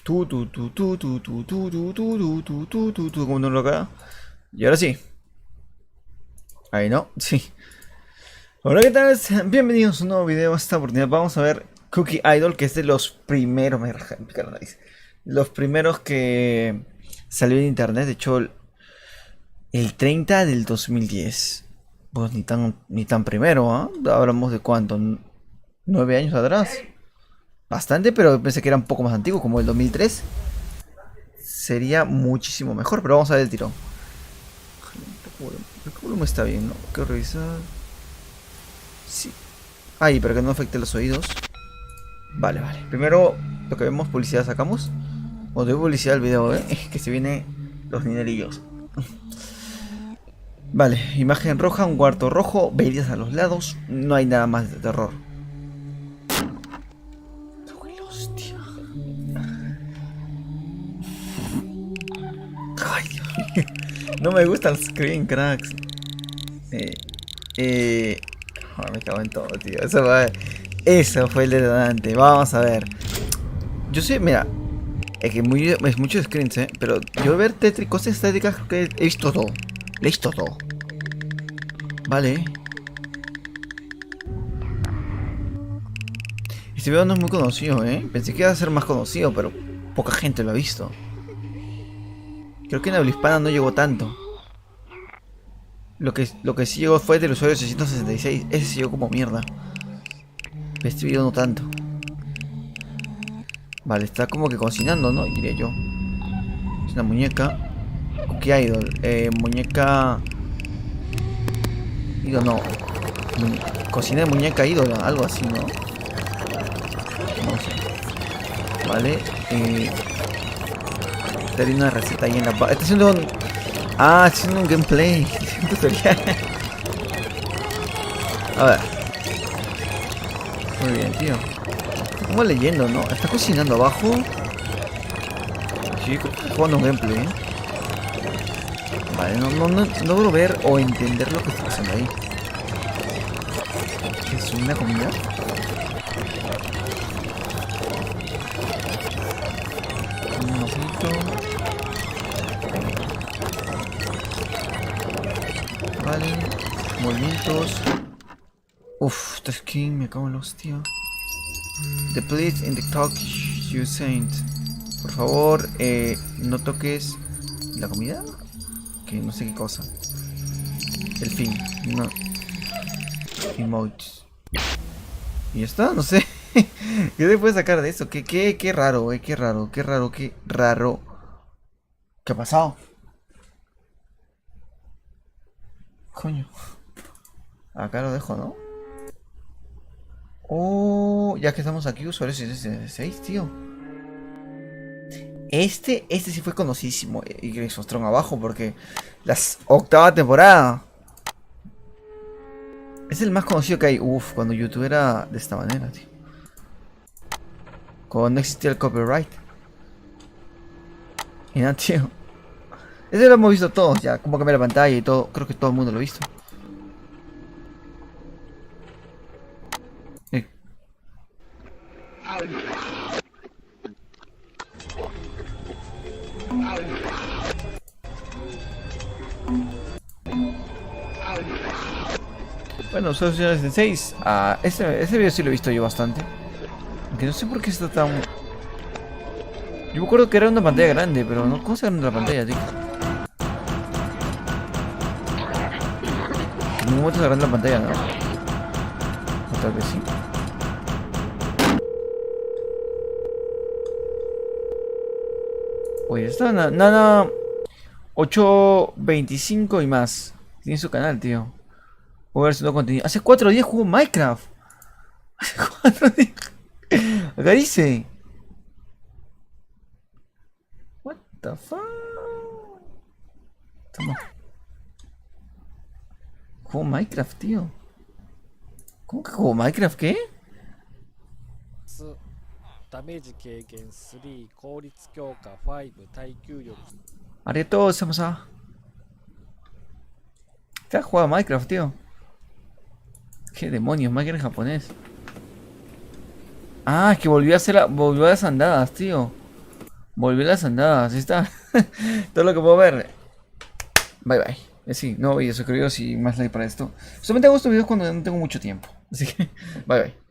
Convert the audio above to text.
Como no lo acá. Y ahora sí. Ahí no, sí. Hola, ¿qué tal? Sean bienvenidos a un nuevo video. Esta oportunidad vamos a ver Cookie Idol, que es de los primeros. Me raja en picar la nariz. Los primeros que salió en internet. De hecho, el 30 del 2010. Pues ni tan primero, ¿ah? Hablamos de cuánto, 9 años atrás. Bastante, pero pensé que era un poco más antiguo, como el 2003. Sería muchísimo mejor, pero vamos a ver el tirón. El volumen está bien, ¿no? Hay que revisar. Sí. Ay, pero que no afecte los oídos. Vale, vale. Primero, lo que vemos, publicidad sacamos. O de publicidad el video, ¿eh? Que se viene los dinerillos. Vale, imagen roja, un cuarto rojo, verías a los lados. No hay nada más de terror. Uy, hostia. Ay, Dios mío. No me gusta el screen, cracks. Me cago en todo, tío. Eso fue el detonante. Vamos a ver. Yo sé, mira. Es que es muchos screens, pero yo ver cosas estéticas creo que he visto todo. Le he visto todo. Vale. Este video no es muy conocido, Pensé que iba a ser más conocido, pero poca gente lo ha visto. Creo que en habla hispana no llegó tanto. Lo que sí llegó fue del usuario 666. Ese sí llegó como mierda. Este video no tanto. Vale, está como que cocinando, ¿no? Diría yo. Es una muñeca. Cookie Idol. Muñeca... Idol no. Cocina de muñeca ídola. Algo así, ¿no? No sé. Vale. Está haciendo una receta ahí en la... Está haciendo un... Ah, está haciendo un gameplay. Un tutorial. A ver. Muy bien, tío. Como leyendo, ¿no? Está cocinando abajo. Sí, está jugando un gameplay, Vale, no logro ver o entender lo que está pasando ahí. ¿Es una comida? Un ojito. Vale. Movimientos. Uff, esta skin me cago en la hostia. The please in the talk you saint. Por favor, no toques la comida. Que no sé qué cosa. El fin. No. Emotes. Y ya está, no sé. ¿Qué se puede sacar de eso? Qué raro, qué raro, qué raro, qué raro. ¿Qué ha pasado? Coño. Acá lo dejo, ¿no? Oh, ya que estamos aquí, usuario 666, tío. Este sí fue conocidísimo. Y Grayson Strong abajo porque la octava temporada. Es el más conocido que hay. Uf, cuando YouTube era de esta manera, tío. Cuando no existía el copyright. Y nada, tío. Ese lo hemos visto todos ya. Cómo cambiar la pantalla y todo. Creo que todo el mundo lo ha visto. Bueno, Social 66. Ese video sí lo he visto yo bastante. Aunque no sé por qué está tan... Yo me acuerdo que era una pantalla grande, pero no... ¿Cómo se grande la pantalla, tío? En ningún momento se grande la pantalla, ¿no? O tal vez sí. Oye, está Nana 825 y más. Tiene su canal, tío. Voy a ver su nuevo contenido. Hace 4 días jugó Minecraft. Hace 4 días. Acá dice. What the fuck. Toma. Jugó Minecraft, tío. ¿Cómo que jugó Minecraft? ¿Qué? ダメージ軽減3効率強化5耐久力 Arigatou, Samasa. Te has jugado Minecraft, tío. ¿Qué demonios? Minecraft en japonés. Ah, es que volvió a hacer volvió a las andadas, tío. Volvió las andadas, ahí está. Todo lo que puedo ver. Bye bye. Sí, no, y suscribiros y más like para esto. Solamente hago estos videos cuando no tengo mucho tiempo. Así que, bye bye.